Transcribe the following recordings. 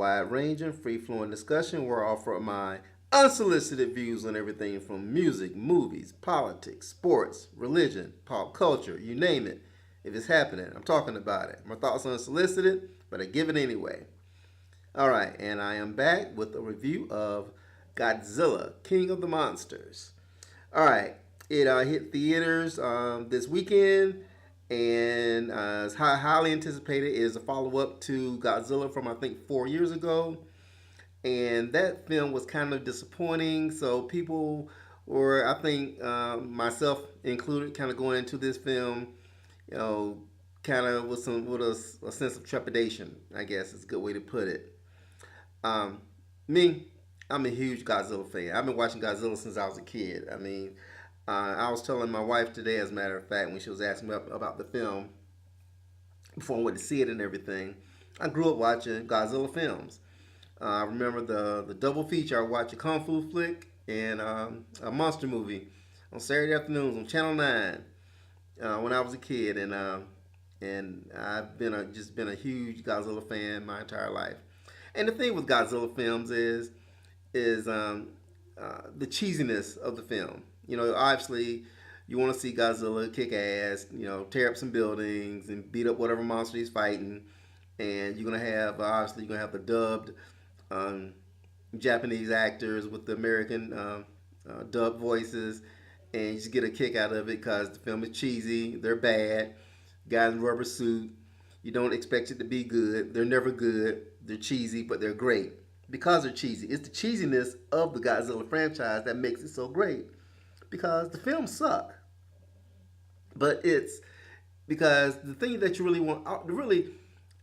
wide-ranging, free-flowing discussion where I offer my unsolicited views on everything from music, movies, politics, sports, religion, pop culture, you name it. If it's happening, I'm talking about it. My thoughts are unsolicited, but I give it anyway. All right, and I am back with a review of Godzilla, King of the Monsters. All right, it hit theaters this weekend, and it's highly anticipated. It is a follow up to Godzilla from I think 4 years ago, and that film was kind of disappointing. So people were, I think, myself included, kind of going into this film, you know, kind of with a sense of trepidation. I guess is a good way to put it. Um, Me, I'm a huge Godzilla fan. I've been watching Godzilla since I was a kid. I mean, I was telling my wife today, as a matter of fact, when she was asking me about the film before I went to see it and everything. I grew up watching Godzilla films. I remember the double feature. I watched a kung fu flick and a monster movie on Saturday afternoons on Channel 9 when I was a kid, and I've just been a huge Godzilla fan my entire life. And the thing with Godzilla films is the cheesiness of the film. You know, obviously, you want to see Godzilla kick ass, you know, tear up some buildings and beat up whatever monster he's fighting. And you're gonna have obviously you're gonna have the dubbed um, Japanese actors with the American dubbed voices, and you just get a kick out of it because the film is cheesy. They're bad. Guys in rubber suit. You don't expect it to be good. They're never good. They're cheesy, but they're great because they're cheesy. It's the cheesiness of the Godzilla franchise that makes it so great. Because the films suck, but it's because the thing that you really want, really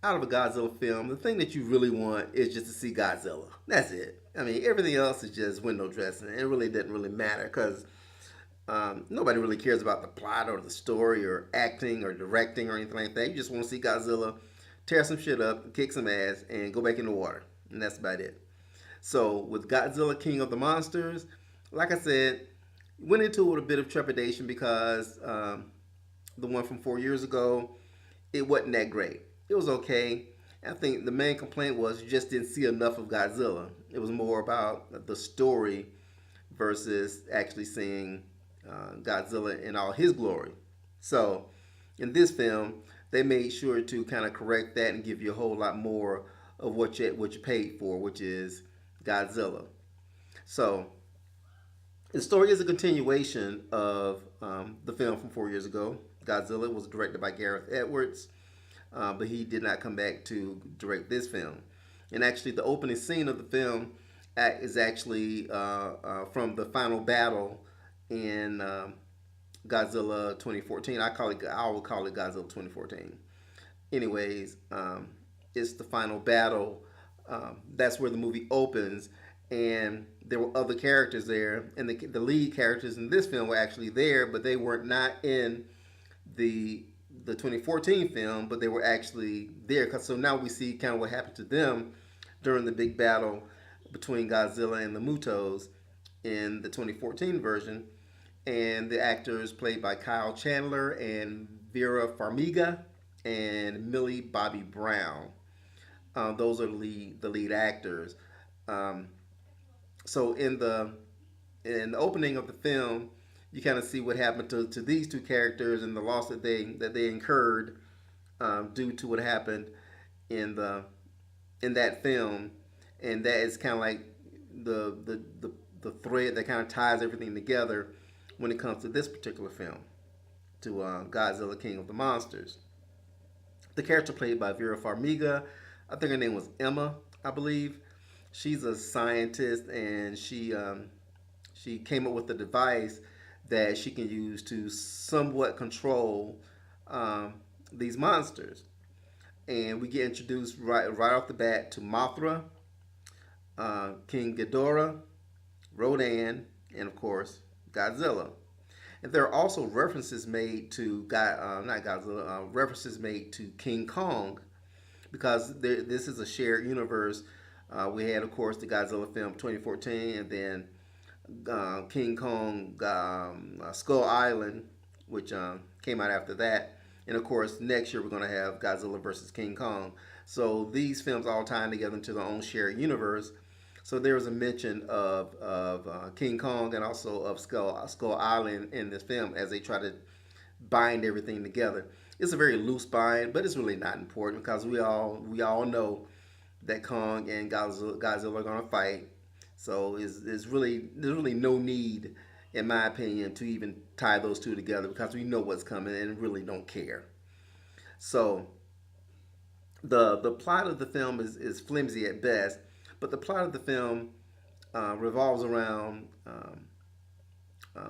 out of a Godzilla film, the thing that you really want is just to see Godzilla. That's it. I mean, everything else is just window dressing. It really doesn't really matter because nobody really cares about the plot or the story or acting or directing or anything like that. You just want to see Godzilla tear some shit up, kick some ass, and go back in the water. And that's about it. So with Godzilla King of the Monsters, like I said, went into it with a bit of trepidation because the one from 4 years ago, it wasn't that great. It was okay. I think the main complaint was you just didn't see enough of Godzilla. It was more about the story versus actually seeing Godzilla in all his glory. So, in this film, they made sure to kind of correct that and give you a whole lot more of what you paid for, which is Godzilla. So, the story is a continuation of the film from 4 years ago. Godzilla was directed by Gareth Edwards, but he did not come back to direct this film. And actually, the opening scene of the film is actually from the final battle in Godzilla 2014. I will call it Godzilla 2014. Anyways, it's the final battle. That's where the movie opens, and there were other characters there, and the lead characters in this film were actually there, but they were not in the 2014 film, but they were actually there. So now we see kind of what happened to them during the big battle between Godzilla and the Mutos in the 2014 version, and the actors played by Kyle Chandler and Vera Farmiga and Millie Bobby Brown. Those are the lead actors. Um, so in the opening of the film, you kind of see what happened to these two characters and the loss that they incurred due to what happened in the in that film, and that is kind of like the thread that kind of ties everything together when it comes to this particular film, to Godzilla King of the Monsters. The character played by Vera Farmiga, I think her name was Emma, I believe. She's a scientist, and she came up with a device that she can use to somewhat control these monsters. And we get introduced right off the bat to Mothra, King Ghidorah, Rodan, and of course Godzilla. And there are also references made to not Godzilla, references made to King Kong because this is a shared universe. We had, of course, the Godzilla film 2014, and then King Kong Skull Island, which came out after that. And of course, next year we're going to have Godzilla versus King Kong. So these films all tie together into their own shared universe. So there was a mention of King Kong and also of Skull Island in this film as they try to bind everything together. It's a very loose bind, but it's really not important because we all know that Kong and Godzilla are gonna fight. So there's really no need, in my opinion, to even tie those two together because we know what's coming and really don't care. So the plot of the film is flimsy at best, but the plot of the film revolves around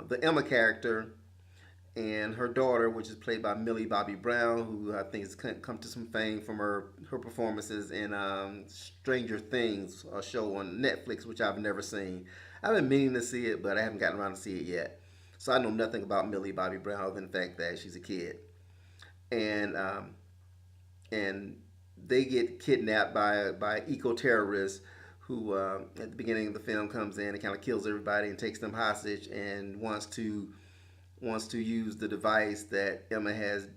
the Emma character and her daughter, which is played by Millie Bobby Brown, who I think has come to some fame from her performances in Stranger Things, a show on Netflix, which I've never seen. I've been meaning to see it, but I haven't gotten around to see it yet. So I know nothing about Millie Bobby Brown other than the fact that she's a kid, and and they get kidnapped by eco terrorists who at the beginning of the film comes in and kind of kills everybody and takes them hostage and wants to use the device that Emma has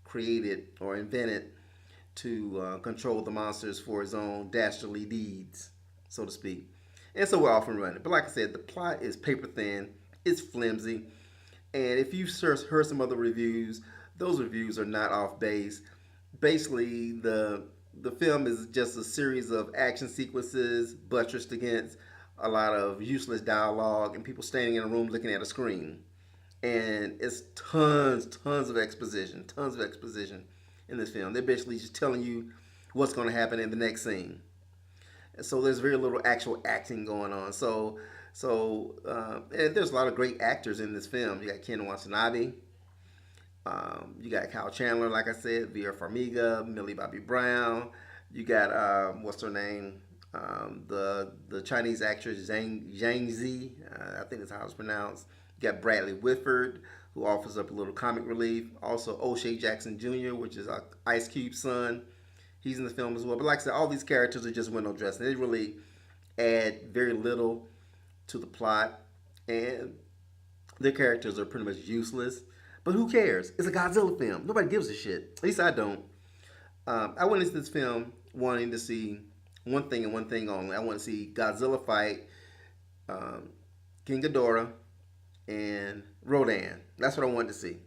created or invented to control the monsters for his own dastardly deeds, so to speak. And so we're off and running. But like I said, the plot is paper thin, it's flimsy, and if you've heard some other reviews, those reviews are not off base. Basically, the film is just a series of action sequences buttressed against a lot of useless dialogue and people standing in a room looking at a screen. And it's tons of exposition in this film. They're basically just telling you what's going to happen in the next scene. And so there's very little actual acting going on. And there's a lot of great actors in this film. You got Ken Watanabe, you got Kyle Chandler, like I said, Vera Farmiga, Millie Bobby Brown. You got what's her name? The Chinese actress Zhang Zi. I think that's how it's pronounced. You got Bradley Whitford, who offers up a little comic relief. Also, O'Shea Jackson Jr., which is Ice Cube's son. He's in the film as well. But like I said, all these characters are just window dressing. They really add very little to the plot, and their characters are pretty much useless. But who cares? It's a Godzilla film. Nobody gives a shit. At least I don't. I went into this film wanting to see one thing and one thing only. I want to see Godzilla fight King Ghidorah and Rodan. That's what I wanted to see,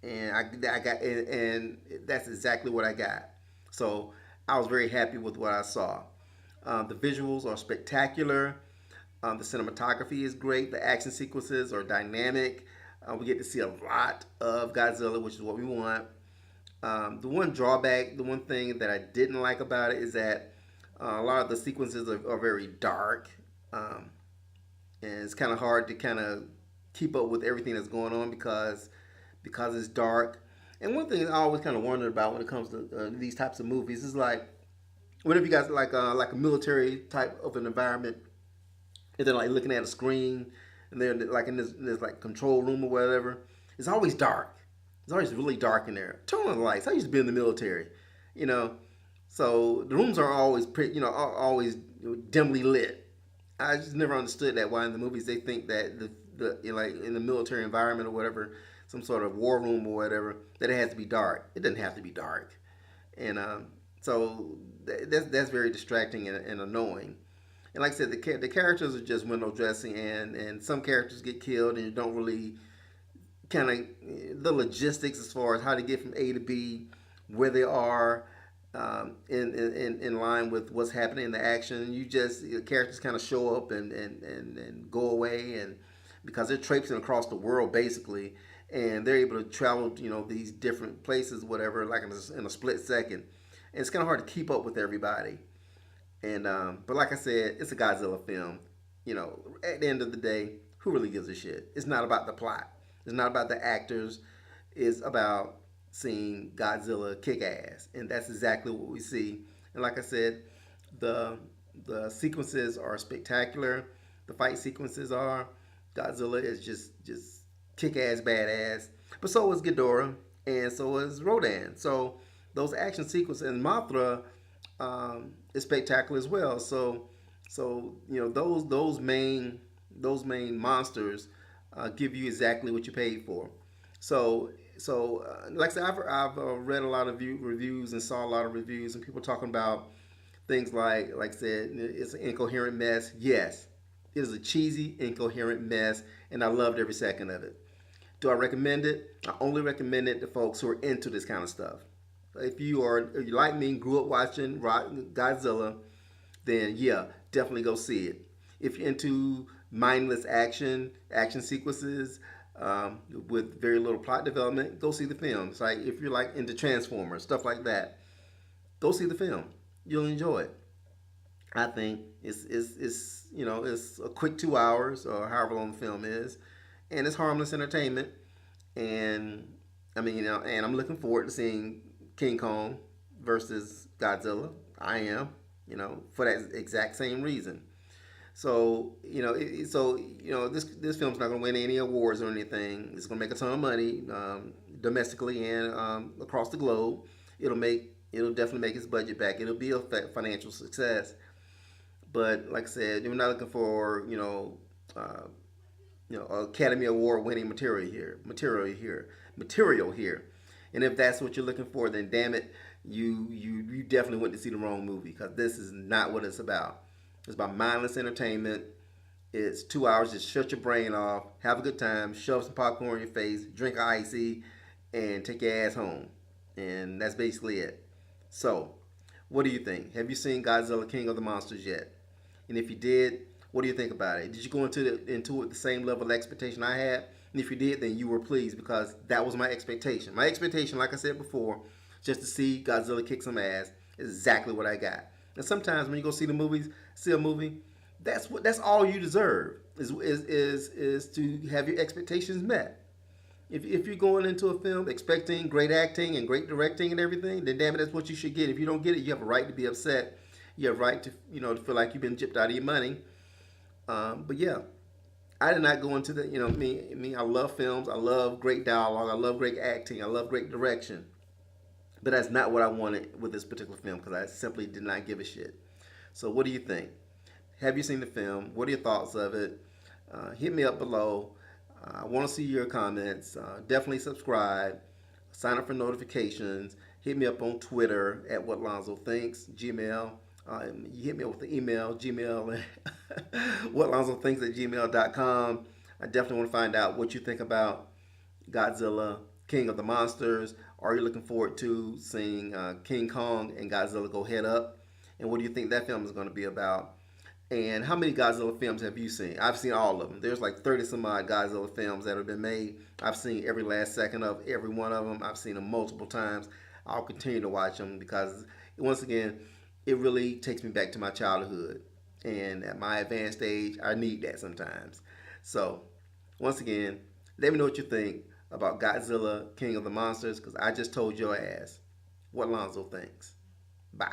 and I got and that's exactly what I got. So I was very happy with what I saw. The visuals are spectacular. The cinematography is great. The action sequences are dynamic. We get to see a lot of Godzilla, which is what we want. The one drawback, the one thing that I didn't like about it is that a lot of the sequences are very dark, and it's kind of hard to kind of keep up with everything that's going on because it's dark. And one thing I always kind of wondered about when it comes to these types of movies is like whenever you guys like a military type of an environment, and they're like looking at a screen, and they're like in this like control room or whatever. It's always dark. It's always really dark in there. Turn on the lights. I used to be in the military, you know, so the rooms are always pretty, are always dimly lit. I just never understood that why in the movies they think that like in the military environment or whatever, some sort of war room or whatever, that it has to be dark. It doesn't have to be dark, and so that's very distracting and annoying. And like I said, the characters are just window dressing, and some characters get killed, and you don't really kind of the logistics as far as how to get from A to B, where they are in line with what's happening in the action. The characters kind of show up and go away, and because they're traipsing across the world basically, and they're able to travel, these different places, whatever, like in a split second. And it's kind of hard to keep up with everybody. And but like I said, it's a Godzilla film. At the end of the day, who really gives a shit? It's not about the plot. It's not about the actors. It's about seeing Godzilla kick ass, and that's exactly what we see. And like I said, the sequences are spectacular. The fight sequences are. Godzilla is just kick ass badass. But so is Ghidorah, and so is Rodan. So those action sequences, and Mothra is spectacular as well. So those main monsters give you exactly what you paid for. Like I said, I've read a lot of reviews and saw a lot of reviews and people talking about things like I said, it's an incoherent mess. Yes, it is a cheesy, incoherent mess, and I loved every second of it. Do I recommend it? I only recommend it to folks who are into this kind of stuff. If you like me, grew up watching Godzilla, then yeah, definitely go see it. If you're into mindless action sequences with very little plot development, go see the film. It's like if you're like into Transformers, stuff like that, go see the film. You'll enjoy it. I think it's a quick 2 hours or however long the film is, and it's harmless entertainment. And I mean, and I'm looking forward to seeing King Kong versus Godzilla. I am, for that exact same reason. This film's not going to win any awards or anything. It's going to make a ton of money domestically and across the globe. It'll definitely make its budget back. It'll be a financial success. But like I said, we're not looking for Academy Award winning material here. And if that's what you're looking for, then damn it, you definitely went to see the wrong movie because this is not what it's about. It's about mindless entertainment. It's 2 hours. Just shut your brain off, have a good time, shove some popcorn in your face, drink a icy, and take your ass home. And that's basically it. So, what do you think? Have you seen Godzilla King of the Monsters yet? And if you did, what do you think about it? Did you go into it the same level of expectation I had? And if you did, then you were pleased because that was my expectation. My expectation, like I said before, just to see Godzilla kick some ass, is exactly what I got. And sometimes when you go see a movie, that's all you deserve is to have your expectations met. If you're going into a film expecting great acting and great directing and everything, then damn it, that's what you should get. If you don't get it, you have a right to be upset. You have a right to to feel like you've been gypped out of your money. But yeah, I did not go into the me. I love films. I love great dialogue. I love great acting. I love great direction. But that's not what I wanted with this particular film because I simply did not give a shit. So what do you think? Have you seen the film? What are your thoughts of it? Hit me up below. I want to see your comments. Definitely subscribe. Sign up for notifications. Hit me up on Twitter at What Lonzo Thinks. Gmail. You hit me up with the email, Gmail, whatlonzothinks at gmail.com. I definitely want to find out what you think about Godzilla, King of the Monsters. Are you looking forward to seeing King Kong and Godzilla go head up? And what do you think that film is going to be about? And how many Godzilla films have you seen? I've seen all of them. There's like 30 some odd Godzilla films that have been made. I've seen every last second of every one of them. I've seen them multiple times. I'll continue to watch them because, once again, it really takes me back to my childhood. And at my advanced age, I need that sometimes. So, once again, let me know what you think about Godzilla, King of the Monsters, because I just told your ass what Lonzo thinks. Bye.